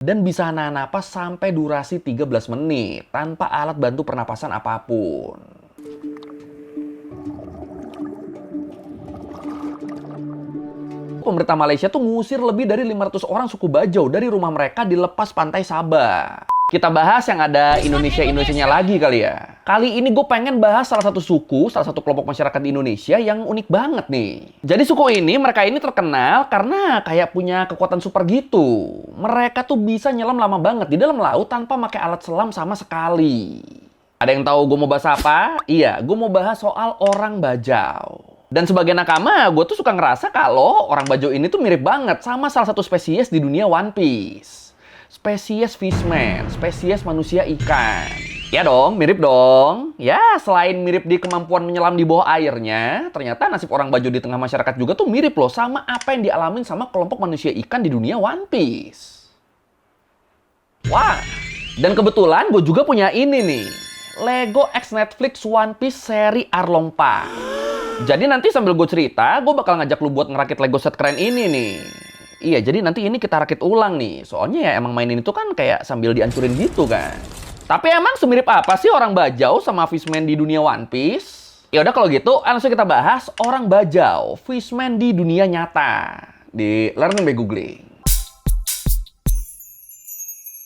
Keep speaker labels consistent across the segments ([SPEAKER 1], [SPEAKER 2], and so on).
[SPEAKER 1] dan bisa nahan napas sampai durasi 13 menit tanpa alat bantu pernapasan apapun. Pemerintah Malaysia tuh ngusir lebih dari 500 orang suku Bajau dari rumah mereka di lepas pantai Sabah. Kita bahas yang ada Indonesia-Indonesianya lagi kali ya. Kali ini gue pengen bahas salah satu suku, salah satu kelompok masyarakat di Indonesia yang unik banget nih. Jadi suku ini, mereka ini terkenal karena kayak punya kekuatan super gitu. Mereka tuh bisa nyelam lama banget di dalam laut tanpa pakai alat selam sama sekali. Ada yang tahu gue mau bahas apa? Iya, gue mau bahas soal orang Bajau. Dan sebagai nakama, gue tuh suka ngerasa kalau orang Bajau ini tuh mirip banget sama salah satu spesies di dunia One Piece. Spesies fishman, spesies manusia ikan. Ya dong, mirip dong. Ya, selain mirip di kemampuan menyelam di bawah airnya, ternyata nasib orang Bajau di tengah masyarakat juga tuh mirip loh sama apa yang dialamin sama kelompok manusia ikan di dunia One Piece. Wah, dan kebetulan gue juga punya ini nih. Lego X Netflix One Piece seri Arlong Park. Jadi nanti sambil gue cerita, gue bakal ngajak lu buat ngerakit Lego set keren ini nih. Iya, jadi nanti ini kita rakit ulang nih. Soalnya ya emang mainin itu kan kayak sambil dihancurin gitu kan. Tapi emang semirip apa sih orang Bajau sama fishman di dunia One Piece? Ya udah kalau gitu, langsung kita bahas orang Bajau, fishman di dunia nyata. Di Learning by Googling.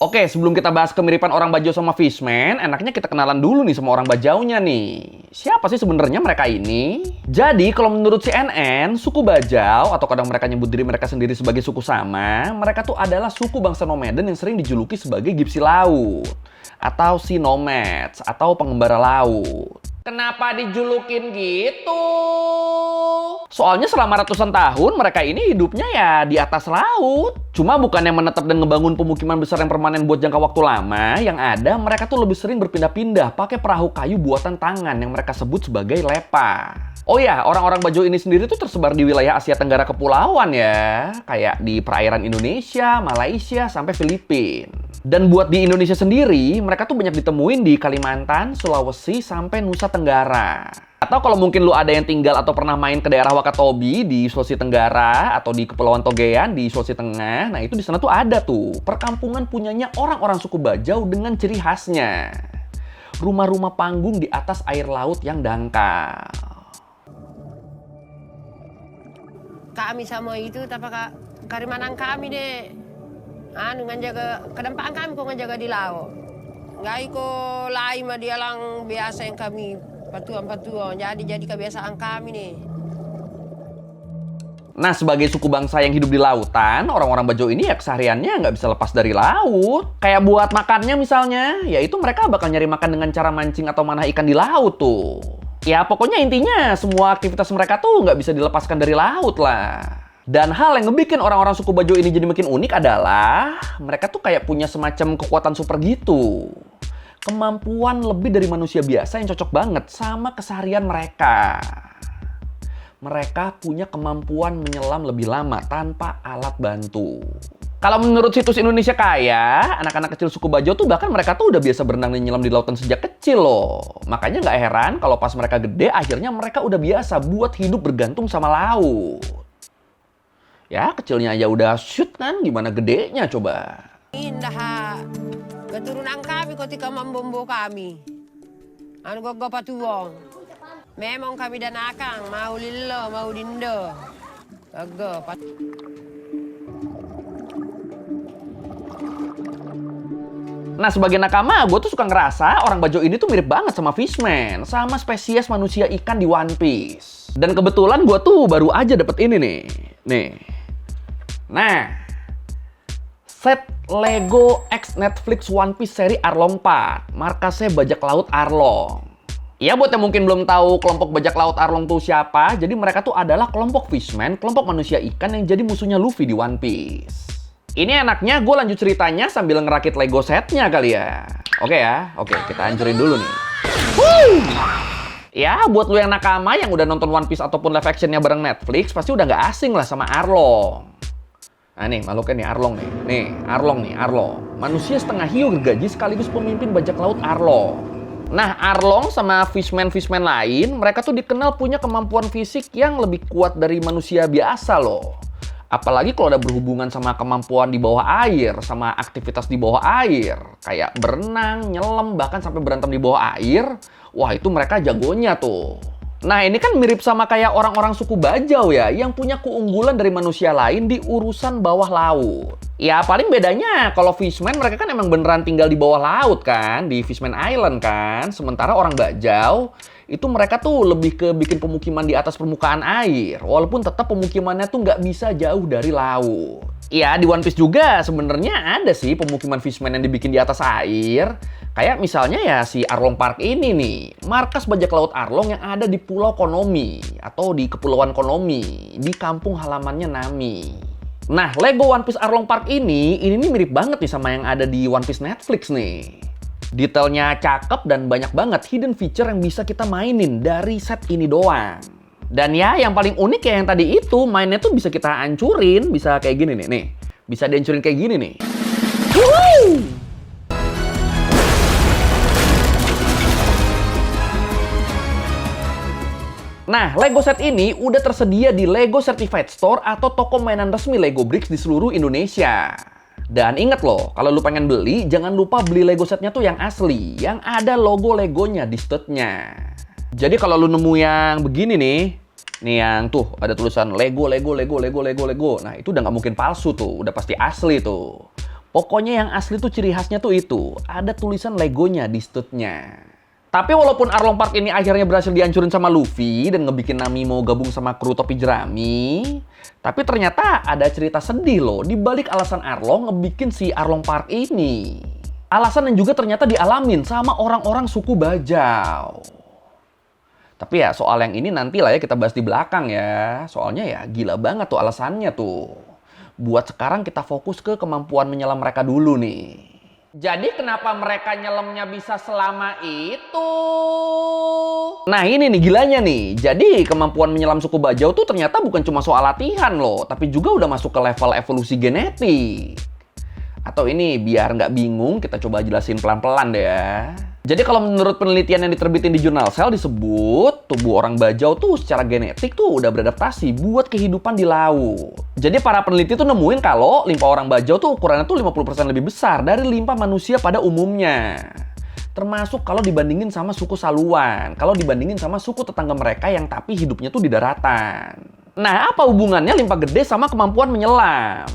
[SPEAKER 1] Oke, sebelum kita bahas kemiripan orang Bajau sama fishman, enaknya kita kenalan dulu nih sama orang Bajaunya nih. Siapa sih sebenarnya mereka ini? Jadi, kalau menurut CNN, suku Bajau, atau kadang mereka nyebut diri mereka sendiri sebagai suku sama, mereka tuh adalah suku bangsa nomaden yang sering dijuluki sebagai gipsi laut, atau sea nomads, atau pengembara laut. Kenapa dijulukin gitu? Soalnya selama ratusan tahun mereka ini hidupnya ya di atas laut. Cuma bukan yang menetap dan ngebangun pemukiman besar yang permanen buat jangka waktu lama. Yang ada mereka tuh lebih sering berpindah-pindah pakai perahu kayu buatan tangan yang mereka sebut sebagai lepa. Oh ya, orang-orang Bajau ini sendiri tuh tersebar di wilayah Asia Tenggara kepulauan ya. Kayak di perairan Indonesia, Malaysia, sampai Filipina. Dan buat di Indonesia sendiri, mereka tuh banyak ditemuin di Kalimantan, Sulawesi, sampai Nusa Tenggara. Atau kalau mungkin lu ada yang tinggal atau pernah main ke daerah Wakatobi di Sulawesi Tenggara atau di Kepulauan Togean di Sulawesi Tengah, nah itu di sana tuh ada tuh perkampungan punyanya orang-orang suku Bajau dengan ciri khasnya. Rumah-rumah panggung di atas air laut yang dangkal.
[SPEAKER 2] Kami sama itu tapak karimanan kami deh. Ngajaga kedempaan kami kok ngajaga di laut. Nggak iko lain mah dia lang biasa yang kami patuan-patuan. Jadi kebiasaan kami nih.
[SPEAKER 1] Nah, sebagai suku bangsa yang hidup di lautan, orang-orang Bajau ini ya kesehariannya nggak bisa lepas dari laut. Kayak buat makannya misalnya, yaitu mereka bakal nyari makan dengan cara mancing atau manah ikan di laut tuh. Ya pokoknya intinya semua aktivitas mereka tuh nggak bisa dilepaskan dari laut lah. Dan hal yang ngebikin orang-orang suku Bajau ini jadi makin unik adalah mereka tuh kayak punya semacam kekuatan super gitu. Kemampuan lebih dari manusia biasa yang cocok banget sama keseharian mereka. Mereka punya kemampuan menyelam lebih lama tanpa alat bantu. Kalau menurut situs Indonesia Kaya, anak-anak kecil suku Bajau tuh bahkan mereka tuh udah biasa berenang dan nyelam di lautan sejak kecil loh. Makanya nggak heran kalau pas mereka gede, akhirnya mereka udah biasa buat hidup bergantung sama laut. Ya, kecilnya aja udah shoot kan, gimana gedenya coba.
[SPEAKER 2] Indah keturunan kami ketika membombo kami. Gue patuong. Memang kami dan akang mau lilo, mau dindo.
[SPEAKER 1] Nah, sebagai nakama, gue tuh suka ngerasa orang Bajau ini tuh mirip banget sama fishman, sama spesies manusia ikan di One Piece. Dan kebetulan gue tuh baru aja dapet ini nih. Nah, set Lego X Netflix One Piece seri Arlong Park, markasnya bajak laut Arlong. Ya buat yang mungkin belum tahu kelompok bajak laut Arlong tuh siapa, jadi mereka tuh adalah kelompok fishman, kelompok manusia ikan yang jadi musuhnya Luffy di One Piece. Ini enaknya gue lanjut ceritanya sambil ngerakit Lego setnya kali ya. Oke, kita hancurin dulu nih. Ya, buat lu yang nakama yang udah nonton One Piece ataupun live actionnya bareng Netflix, pasti udah nggak asing lah sama Arlong. Nah nih, makhluknya nih Arlong nih. Nih, Arlong. Manusia setengah hiu gergaji sekaligus pemimpin bajak laut Arlong. Nah, Arlong sama fishman lain, mereka tuh dikenal punya kemampuan fisik yang lebih kuat dari manusia biasa loh. Apalagi kalau ada berhubungan sama kemampuan di bawah air, sama aktivitas di bawah air. Kayak berenang, nyelam, bahkan sampai berantem di bawah air. Wah, itu mereka jagonya tuh. Nah, ini kan mirip sama kayak orang-orang suku Bajau ya, yang punya keunggulan dari manusia lain di urusan bawah laut. Ya, paling bedanya kalau Fishman mereka kan emang beneran tinggal di bawah laut kan, di Fishman Island kan. Sementara orang Bajau, itu mereka tuh lebih ke bikin pemukiman di atas permukaan air. Walaupun tetap pemukimannya tuh nggak bisa jauh dari laut. Ya, di One Piece juga sebenarnya ada sih pemukiman Fishman yang dibikin di atas air. Kayak misalnya ya si Arlong Park ini nih, markas bajak laut Arlong yang ada di Pulau Konomi atau di Kepulauan Konomi, di kampung halamannya Nami. Nah, Lego One Piece Arlong Park ini nih mirip banget nih sama yang ada di One Piece Netflix nih. Detailnya cakep dan banyak banget hidden feature yang bisa kita mainin dari set ini doang. Dan ya yang paling unik ya yang tadi itu, mainnya tuh bisa kita hancurin, bisa kayak gini nih. Bisa dihancurin kayak gini nih. Woohoo! Nah, Lego set ini udah tersedia di Lego Certified Store atau toko mainan resmi Lego Bricks di seluruh Indonesia. Dan inget loh, kalau lu pengen beli, jangan lupa beli Lego setnya tuh yang asli, yang ada logo Legonya di studnya. Jadi kalau lu nemu yang begini nih yang tuh ada tulisan Lego. Nah, itu udah nggak mungkin palsu tuh, udah pasti asli tuh. Pokoknya yang asli tuh ciri khasnya tuh itu, ada tulisan Legonya di studnya. Tapi walaupun Arlong Park ini akhirnya berhasil dihancurin sama Luffy dan ngebikin Nami mau gabung sama kru topi jerami, tapi ternyata ada cerita sedih loh di balik alasan Arlong ngebikin si Arlong Park ini. Alasan yang juga ternyata dialamin sama orang-orang suku Bajau. Tapi ya soal yang ini nanti lah ya kita bahas di belakang ya. Soalnya ya gila banget tuh alasannya tuh. Buat sekarang kita fokus ke kemampuan menyelam mereka dulu nih. Jadi kenapa mereka nyelamnya bisa selama itu? Nah ini nih gilanya nih. Jadi kemampuan menyelam suku Bajau tuh ternyata bukan cuma soal latihan loh. Tapi juga udah masuk ke level evolusi genetik. Atau ini biar nggak bingung kita coba jelasin pelan-pelan deh ya. Jadi kalau menurut penelitian yang diterbitin di jurnal Cell disebut tubuh orang Bajau tuh secara genetik tuh udah beradaptasi buat kehidupan di laut. Jadi para peneliti tuh nemuin kalau limpa orang Bajau tuh ukurannya tuh 50% lebih besar dari limpa manusia pada umumnya. Termasuk kalau dibandingin sama suku Saluan, kalau dibandingin sama suku tetangga mereka yang tapi hidupnya tuh di daratan. Nah, apa hubungannya limpa gede sama kemampuan menyelam?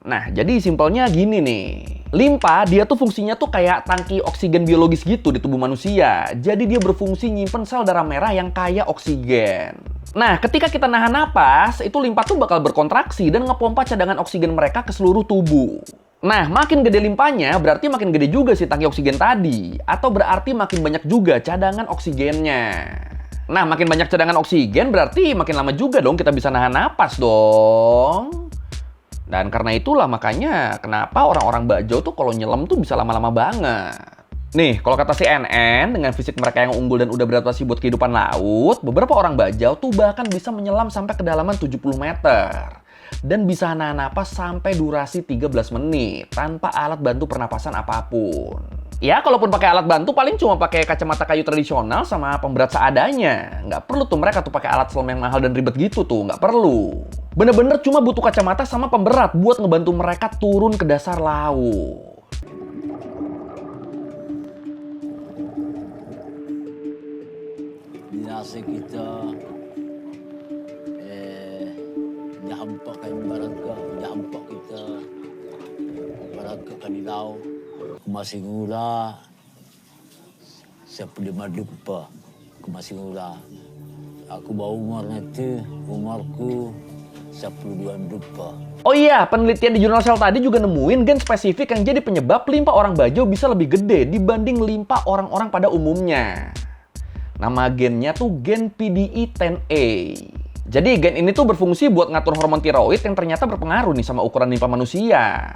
[SPEAKER 1] Nah, jadi simpelnya gini nih. Limpa, dia tuh fungsinya tuh kayak tangki oksigen biologis gitu di tubuh manusia. Jadi dia berfungsi nyimpen sel darah merah yang kaya oksigen. Nah, ketika kita nahan napas, itu limpa tuh bakal berkontraksi dan ngepompa cadangan oksigen mereka ke seluruh tubuh. Nah, makin gede limpanya, berarti makin gede juga si tangki oksigen tadi. Atau berarti makin banyak juga cadangan oksigennya. Nah, makin banyak cadangan oksigen berarti makin lama juga dong kita bisa nahan napas dong. Dan karena itulah makanya kenapa orang-orang Bajau tuh kalau nyelam tuh bisa lama-lama banget. Nih, kalau kata CNN, dengan fisik mereka yang unggul dan udah beradaptasi buat kehidupan laut, beberapa orang Bajau tuh bahkan bisa menyelam sampai kedalaman 70 meter. Dan bisa nahan napas sampai durasi 13 menit tanpa alat bantu pernapasan apapun. Ya, kalaupun pakai alat bantu paling cuma pakai kacamata kayu tradisional sama pemberat seadanya. Nggak perlu tuh mereka tuh pakai alat selam yang mahal dan ribet gitu tuh, nggak perlu. Bener-bener cuma butuh kacamata sama pemberat buat ngebantu mereka turun ke dasar laut.
[SPEAKER 3] Binasa kita dihampak kay Barangka, dihampak kita Barangka Kanilaw, kumasingula sa 5 pa, kumasingula. Aku bawa umur nanti, umurku 12 pa.
[SPEAKER 1] Oh iya, penelitian di jurnal Cell tadi juga nemuin gen spesifik yang jadi penyebab limpa orang Bajau bisa lebih gede dibanding limpa orang-orang pada umumnya. Nama gennya tuh gen PDE10A. Jadi gen ini tuh berfungsi buat ngatur hormon tiroid yang ternyata berpengaruh nih sama ukuran limpa manusia.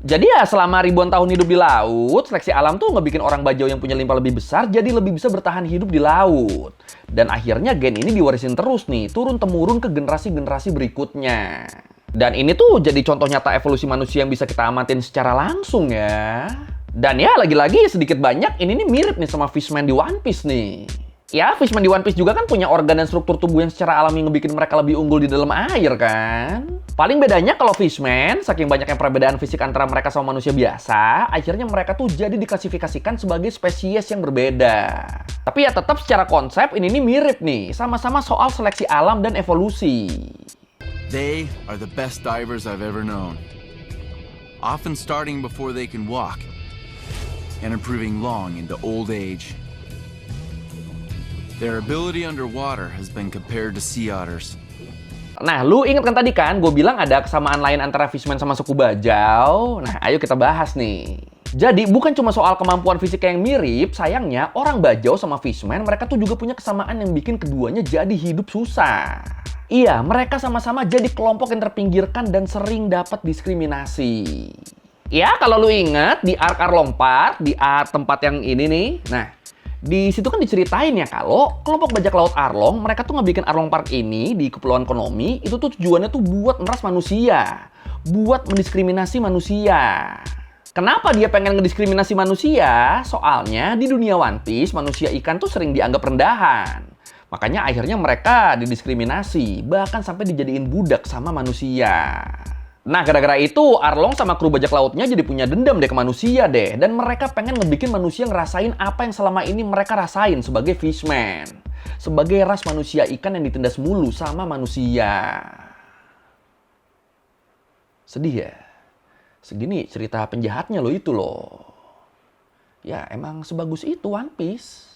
[SPEAKER 1] Jadi ya selama ribuan tahun hidup di laut, seleksi alam tuh ngebikin orang Bajau yang punya limpa lebih besar jadi lebih bisa bertahan hidup di laut. Dan akhirnya gen ini diwarisin terus nih, turun-temurun ke generasi-generasi berikutnya. Dan ini tuh jadi contoh nyata evolusi manusia yang bisa kita amatin secara langsung ya. Dan ya lagi-lagi sedikit banyak ini nih mirip nih sama Fishman di One Piece nih. Ya, fishman di One Piece juga kan punya organ dan struktur tubuh yang secara alami ngebikin mereka lebih unggul di dalam air kan. Paling bedanya kalau fishman, saking banyaknya perbedaan fisik antara mereka sama manusia biasa, akhirnya mereka tuh jadi diklasifikasikan sebagai spesies yang berbeda. Tapi ya tetap secara konsep ini nih mirip nih, sama-sama soal seleksi alam dan evolusi.
[SPEAKER 4] They are the best divers I've ever known. Often starting before they can walk and improving long into old age. Their ability underwater has been compared to sea otters.
[SPEAKER 1] Nah, lu inget kan tadi kan, gue bilang ada kesamaan lain antara fishman sama suku bajau? Nah, ayo kita bahas nih. Jadi, bukan cuma soal kemampuan fisik yang mirip, sayangnya orang bajau sama fishman, mereka tuh juga punya kesamaan yang bikin keduanya jadi hidup susah. Iya, mereka sama-sama jadi kelompok yang terpinggirkan dan sering dapat diskriminasi. Ya, kalau lu inget, di Ark Arlong Park, di tempat yang ini nih, nah, di situ kan diceritain ya kalau kelompok bajak laut Arlong, mereka tuh ngebikin Arlong Park ini di Kepulauan Konomi, itu tuh tujuannya tuh buat meras manusia, buat mendiskriminasi manusia. Kenapa dia pengen ngediskriminasi manusia? Soalnya di dunia One Piece, manusia ikan tuh sering dianggap rendahan. Makanya akhirnya mereka didiskriminasi, bahkan sampai dijadiin budak sama manusia. Nah, gara-gara itu, Arlong sama kru bajak lautnya jadi punya dendam deh ke manusia deh. Dan mereka pengen ngebikin manusia ngerasain apa yang selama ini mereka rasain sebagai fishman. Sebagai ras manusia ikan yang ditindas mulu sama manusia. Sedih ya? Segini cerita penjahatnya loh itu loh. Ya, emang sebagus itu One Piece.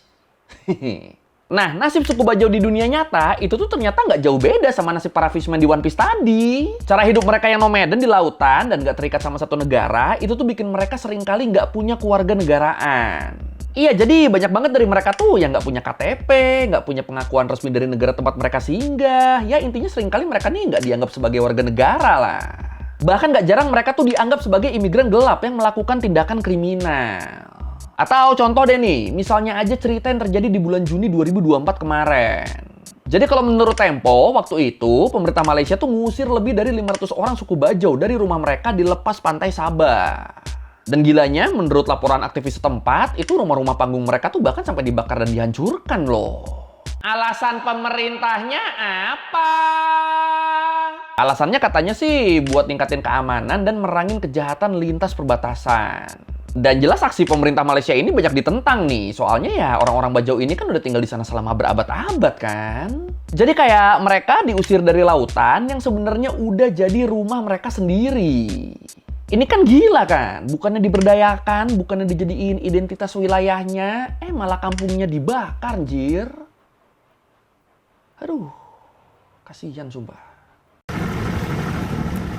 [SPEAKER 1] Nah, nasib suku bajau di dunia nyata itu tuh ternyata nggak jauh beda sama nasib para fishman di One Piece tadi. Cara hidup mereka yang nomaden di lautan dan nggak terikat sama satu negara, itu tuh bikin mereka seringkali nggak punya keluarga negaraan. Iya, jadi banyak banget dari mereka tuh yang nggak punya KTP, nggak punya pengakuan resmi dari negara tempat mereka singgah. Ya, intinya seringkali mereka nih nggak dianggap sebagai warga negara lah. Bahkan nggak jarang mereka tuh dianggap sebagai imigran gelap yang melakukan tindakan kriminal. Atau contoh deh nih, misalnya aja cerita yang terjadi di bulan Juni 2024 kemarin. Jadi kalau menurut Tempo, waktu itu pemerintah Malaysia tuh ngusir lebih dari 500 orang suku bajau dari rumah mereka di lepas pantai Sabah. Dan gilanya, menurut laporan aktivis setempat, itu rumah-rumah panggung mereka tuh bahkan sampai dibakar dan dihancurkan loh. Alasan pemerintahnya apa? Alasannya katanya sih buat ningkatin keamanan dan merangin kejahatan lintas perbatasan. Dan jelas aksi pemerintah Malaysia ini banyak ditentang nih. Soalnya ya orang-orang bajau ini kan udah tinggal di sana selama berabad-abad kan. Jadi kayak mereka diusir dari lautan yang sebenarnya udah jadi rumah mereka sendiri. Ini kan gila kan? Bukannya diberdayakan, bukannya dijadiin identitas wilayahnya, malah kampungnya dibakar, anjir. Aduh, kasihan sumpah.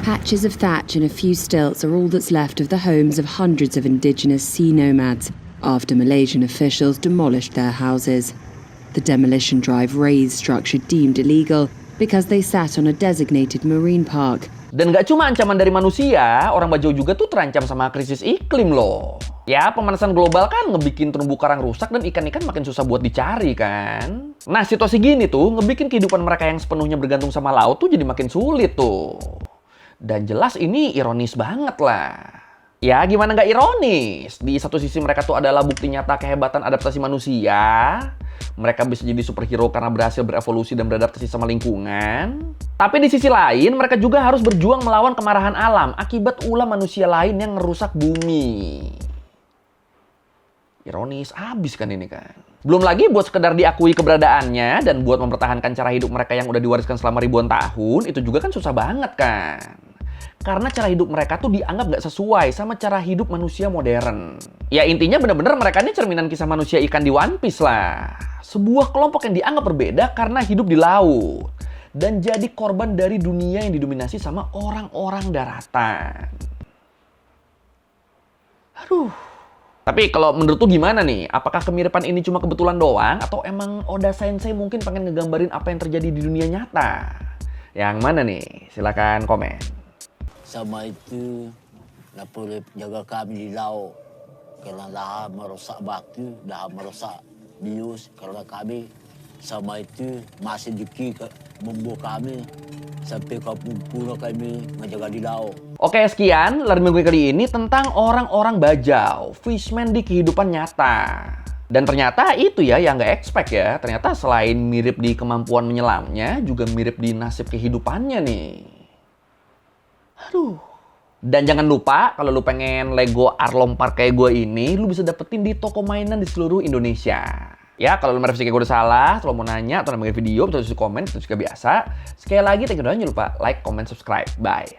[SPEAKER 5] Patches of thatch and a few stilts are all that's left of the homes of hundreds of indigenous sea nomads after Malaysian officials demolished their houses. The demolition drive razed structure deemed illegal because they sat on a designated marine park.
[SPEAKER 1] Dan gak cuma ancaman dari manusia, orang bajau juga tuh terancam sama krisis iklim loh. Ya, pemanasan global kan ngebikin terumbu karang rusak dan ikan-ikan makin susah buat dicari kan. Nah, situasi gini tuh ngebikin kehidupan mereka yang sepenuhnya bergantung sama laut tuh jadi makin sulit tuh. Dan jelas ini ironis banget lah. Ya gimana nggak ironis? Di satu sisi mereka tuh adalah bukti nyata kehebatan adaptasi manusia. Mereka bisa jadi superhero karena berhasil berevolusi dan beradaptasi sama lingkungan. Tapi di sisi lain mereka juga harus berjuang melawan kemarahan alam akibat ulah manusia lain yang ngerusak bumi. Ironis abis kan ini kan. Belum lagi buat sekedar diakui keberadaannya dan buat mempertahankan cara hidup mereka yang udah diwariskan selama ribuan tahun, itu juga kan susah banget kan. Karena cara hidup mereka tuh dianggap nggak sesuai sama cara hidup manusia modern. Ya intinya bener-bener mereka ini cerminan kisah manusia ikan di One Piece lah. Sebuah kelompok yang dianggap berbeda karena hidup di laut. Dan jadi korban dari dunia yang didominasi sama orang-orang daratan. Aduh. Tapi kalau menurut tuh gimana nih? Apakah kemiripan ini cuma kebetulan doang? Atau emang Oda Sensei mungkin pengen ngegambarin apa yang terjadi di dunia nyata? Yang mana nih? Silakan komen.
[SPEAKER 3] Sama itu, nak boleh jaga kami di laut. Kerana dah merosak batu, dah merosak bius. Kerana kami sama itu masih diki membawa kami sampai kampung pulau kami menjaga di laut.
[SPEAKER 1] Oke, sekian Learning Gue kali ini tentang orang-orang bajau, fishman di kehidupan nyata. Dan ternyata itu ya yang nggak expect ya. Ternyata selain mirip di kemampuan menyelamnya, juga mirip di nasib kehidupannya nih. Aduh. Dan jangan lupa, kalau lu pengen Lego Arlong Park kayak gue ini, lu bisa dapetin di toko mainan di seluruh Indonesia. Ya, kalau lu merevisi kayak gue udah salah, kalau mau nanya atau nambah video, bisa tulis komen, itu juga biasa. Sekali lagi, thank you, jangan lupa like, comment, subscribe. Bye.